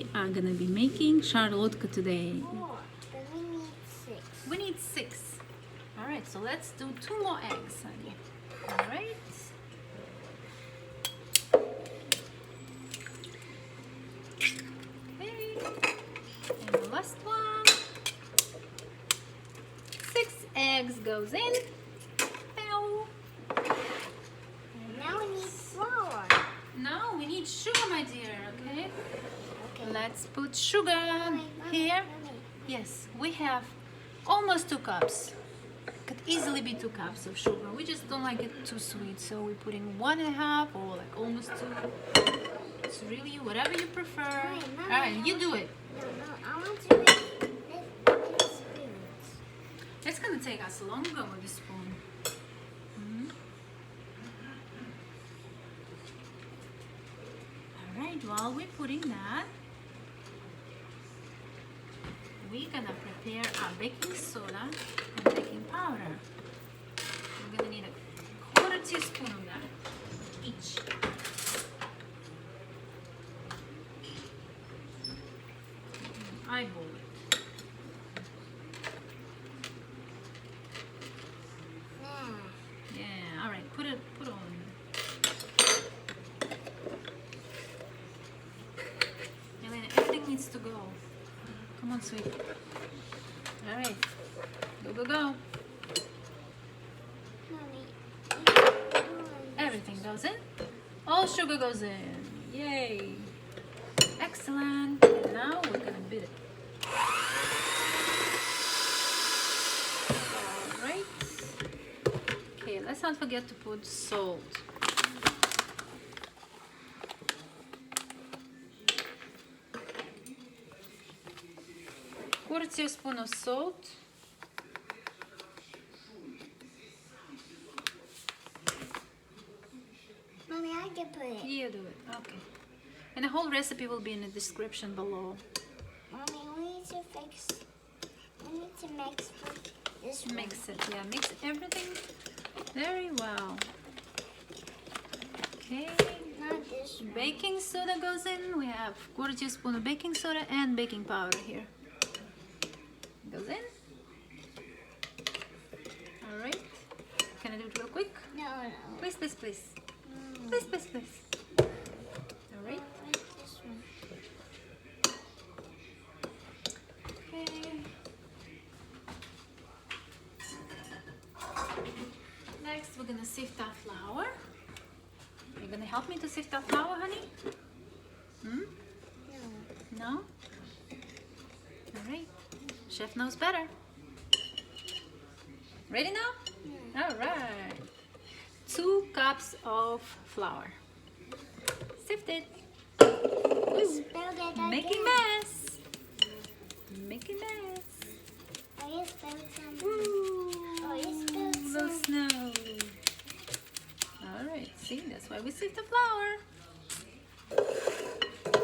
we are gonna be making Sharlotka today. Four, but we need 6. We need 6. All right, so let's do 2 more eggs, honey. All right. Okay. And the last one. 6 eggs goes in. Ow. Now we need flour. Now we need sugar, my dear, okay? Okay. Let's put sugar Mommy, here. Mommy. Yes, we have almost 2 cups. Could easily be 2 cups of sugar. We just don't like it too sweet, so we're putting 1.5 or like almost 2. It's really whatever you prefer. Mommy, All right, you do it. No, I want to make with spoons. It's gonna take us longer with the spoon. All right, while we're putting that, we're gonna prepare our baking soda and baking powder. We're gonna need a 1/4 teaspoon of that each. Eyeball it. Yeah, all right, put it on. Elena, everything needs to go. Come on, sweet. All right, go, go, go. Mommy. Everything goes in. All sugar goes in. Yay. Excellent. And now we're gonna beat it. All right. Okay, let's not forget to put salt. Quarter teaspoon of salt. Mommy, I can put it. You do it. Okay. And the whole recipe will be in the description below. Mommy, we need to mix this one. Mix it. Yeah, mix everything very well. Okay. Not this one. Baking soda goes in. We have 1/4 teaspoon of baking soda and baking powder here. Goes in. All right. Can I do it real quick? No. Please, please, please. Please, please, please. All right. This one. Okay. Next, we're gonna sift our flour. You're gonna help me to sift our flour, honey? Hmm? No. No? All right. Chef knows better. Ready now? Yeah. All right. 2 cups of flour. Sifted. Spelled it Making again. mess. Making mess. Oh, you spelled some. Woo. Oh, you spilled The some. snow. All right. See, that's why we sift the flour.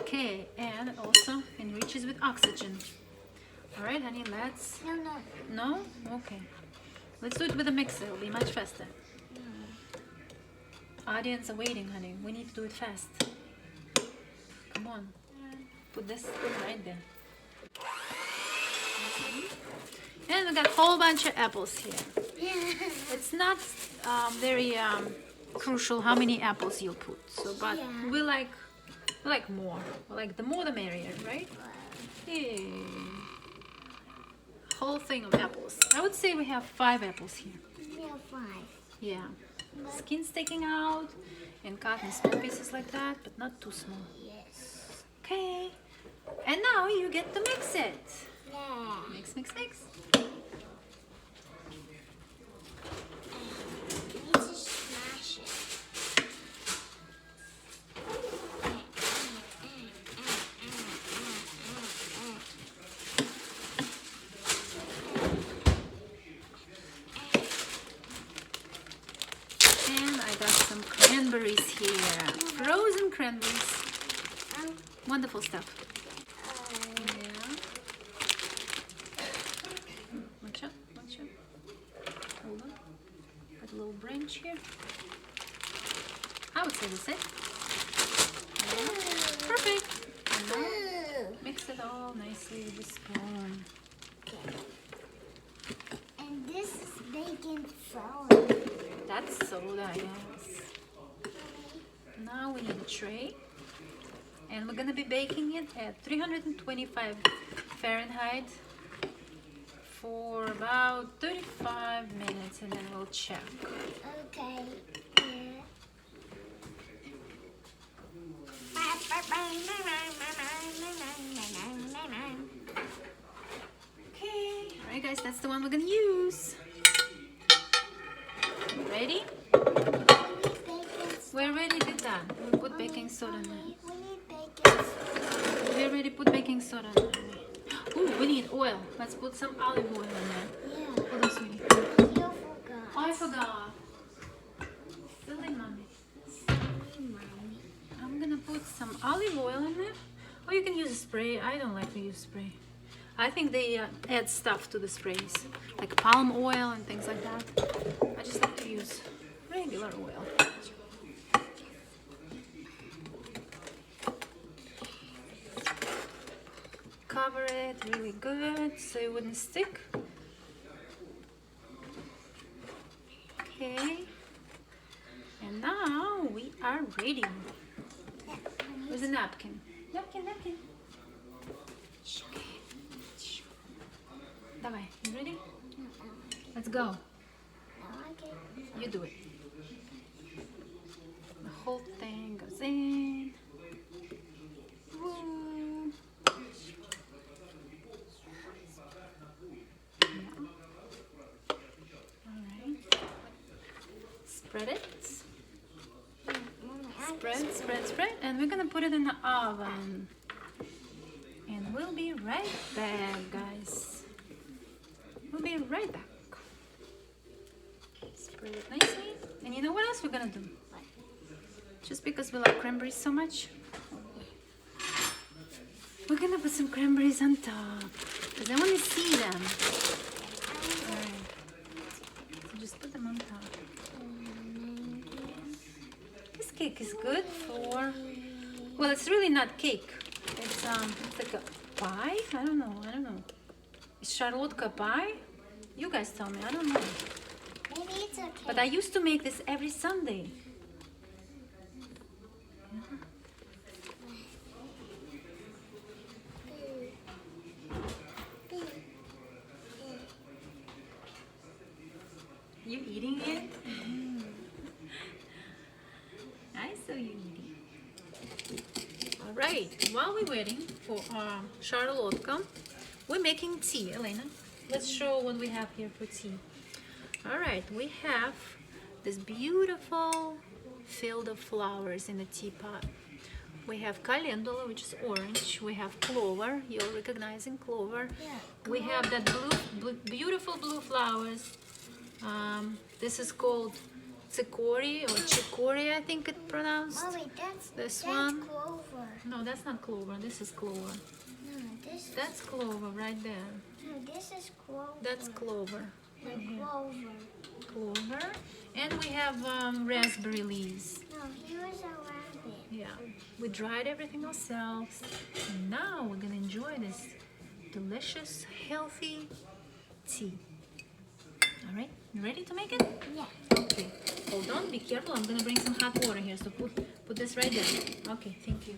Okay, and it also enriches with oxygen. All right, honey, let's... No, no. No? Okay. Let's do it with a mixer. It'll be much faster. Audience are waiting, honey. We need to do it fast. Come on. Put this right there. And we got a whole bunch of apples here. Yeah. It's not very crucial how many apples you put. So, but Yeah. we like more. We like the more the merrier, right? Yeah. Whole thing of apples. I would say we have 5 apples here. We have 5. Yeah. Skin sticking out and cut in small pieces like that, but not too small. Yes. Okay. And now you get to mix it. Yeah. Mix, mix, mix. We need to smash it. And I got some cranberries here. Frozen cranberries. Wonderful stuff. Yeah. Watch out, watch out. Hold on. Got a little branch here. I would say that's it. Yeah. Perfect. And now it all nicely with the spoon. Okay. And this is baking flour. That's soda, yes. Now we need a tray. And we're gonna be baking it at 325 Fahrenheit for about 35 minutes, and then we'll check. Okay. Okay, alright guys, that's the one we're gonna use. Ready? We already did that. We put baking soda in there. We need baking soda. We already put baking soda in there. Ooh, we need oil. Let's put some olive oil in there. Yeah. Hold on, sweetie. You forgot. Oh, I forgot. Silly mommy. Mommy. I'm gonna put some olive oil in there. Or you can use a spray. I don't like to use spray. I think they add stuff to the sprays, like palm oil and things like that. I just like to use regular oil. Cover it really good so it wouldn't stick. Okay. And now we are ready. Where's the napkin? Napkin, napkin. Okay. Давай, you ready? Let's go. You do it. The whole thing goes in. Woo. Yeah. Alright. Spread it. Spread, spread, spread. And we're gonna put it in the oven. And we'll be right back, guys. We'll be right back. Spread it nicely. And you know what else we're gonna do? Just because we like cranberries so much, we're gonna put some cranberries on top. Because I want to see them. Alright. So just put them on top. This cake is good for... Well, it's really not cake. It's like a pie? I don't know. Is Sharlotka pie? You guys tell me. I don't know. Maybe it's okay. But I used to make this every Sunday. You eating it? I saw you eating. All right. While we're waiting for our Sharlotka, we're making tea, Elena. Let's show what we have here for tea. All right, we have this beautiful field of flowers in a teapot. We have calendula, which is orange. We have clover. You're recognizing clover. Yeah, We have that beautiful blue flowers. This is called chicory or chicory, I think it's pronounced. Mommy, This that's one. clover. No, that's not clover. This is clover. No, That's clover right there. this is clover. That's clover. The Right here. clover. Clover. And we have raspberry leaves. No, here's a rabbit. Yeah, we dried everything ourselves. And now we're gonna enjoy this delicious, healthy tea. All right, you ready to make it? Yeah. Okay, hold on, be careful. I'm gonna bring some hot water here. So put this right there. Okay, thank you.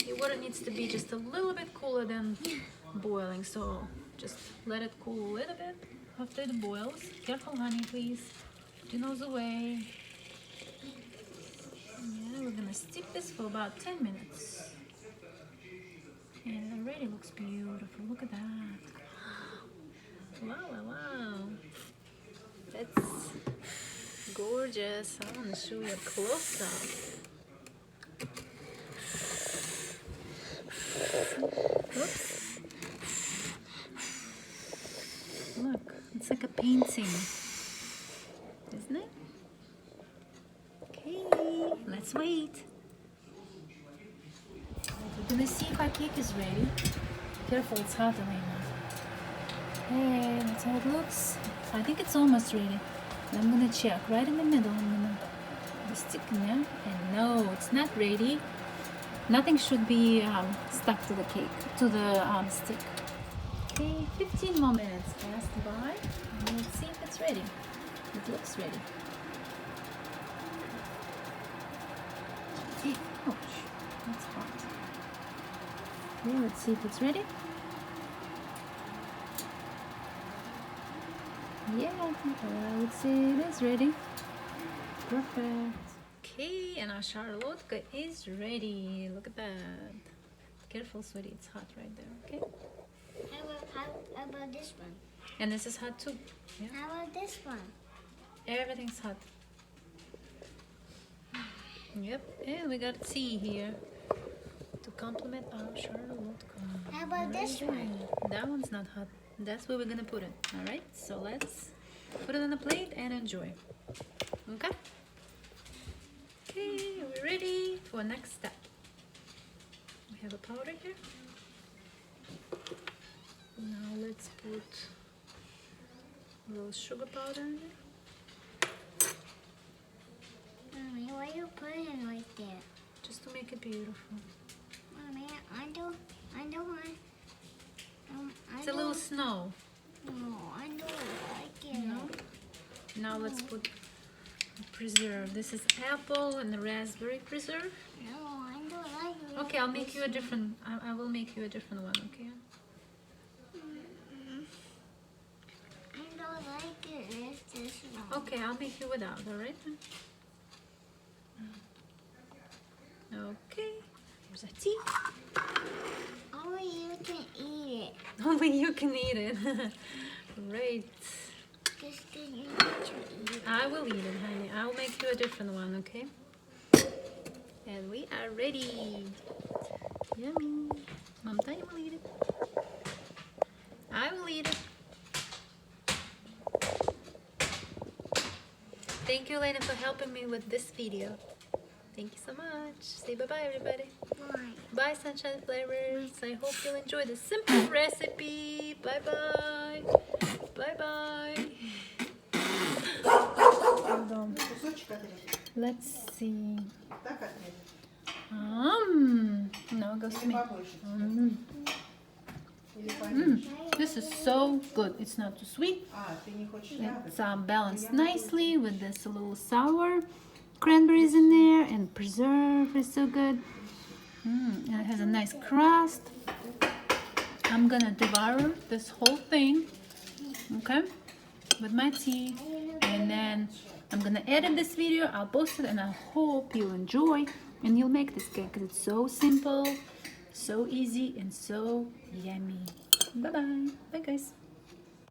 Your water needs to be just a little bit cooler than boiling, so just let it cool a little bit after it boils. Careful, honey, please. Put your nose away. Yeah, we're gonna steep this for about 10 minutes. And it already looks beautiful. Look at that. Wow, wow, wow. That's gorgeous. I want to show you a close-up. Oops. Look, it's like a painting, isn't it? Okay, let's wait. We're gonna see if our cake is ready. Careful, it's hot, Elena. Hey, that's how it looks. I think it's almost ready. I'm gonna check right in the middle. I'm gonna put the stick in there. And no, it's not ready. Nothing should be stuck to the cake, to the stick. Okay, 15 more minutes passed by. And let's see if it's ready. It looks ready. Okay, ouch, that's hot. Okay, let's see if it's ready. Yeah, I would say it is ready. Perfect. Okay, and our Sharlotka is ready. Look at that. Careful, sweetie, it's hot right there, okay? How about this one? And this is hot too. Yeah. How about this one? Everything's hot. Yep, and we got tea here to complement our Sharlotka. How about this one? That one's not hot. That's where we're gonna put it. All right, so let's put it on a plate and enjoy. Okay? Okay, we're ready for next step. We have a powder here. Now let's put a little sugar powder in there. Mommy, why you putting it right there? Just to make it beautiful. Mommy, I don't want. It's a little snow. No, I don't like it. No? Now let's put preserve. This is apple and the raspberry preserve. No, I don't like it. Okay, I'll make you a different. I will make you a different one. Okay. I don't like it. It's this one. Okay, I'll make you without. All right. Okay. Here's a tea. Only you can eat it. Only you can eat it. Right. Just 'cause you need to eat it. I will eat it, honey. I'll make you a different one. Okay. And we are ready. Yummy. Mom, Tanya will eat it. I will eat it. Thank you, Elena, for helping me with this video. Thank you so much. Say bye-bye, everybody. Why? Bye, Sunshine Flavors. I hope you'll enjoy the simple recipe. Bye-bye. Bye-bye. Let's see. No, it goes to me. This is so good. It's not too sweet. It's balanced nicely with this little sour cranberries in there, and preserve is so good. And it has a nice crust. I'm gonna devour this whole thing, okay, with my tea, and then I'm gonna edit this video. I'll post it, and I hope you enjoy and you'll make this cake because it's so simple, so easy, and so yummy. Bye bye. Bye guys.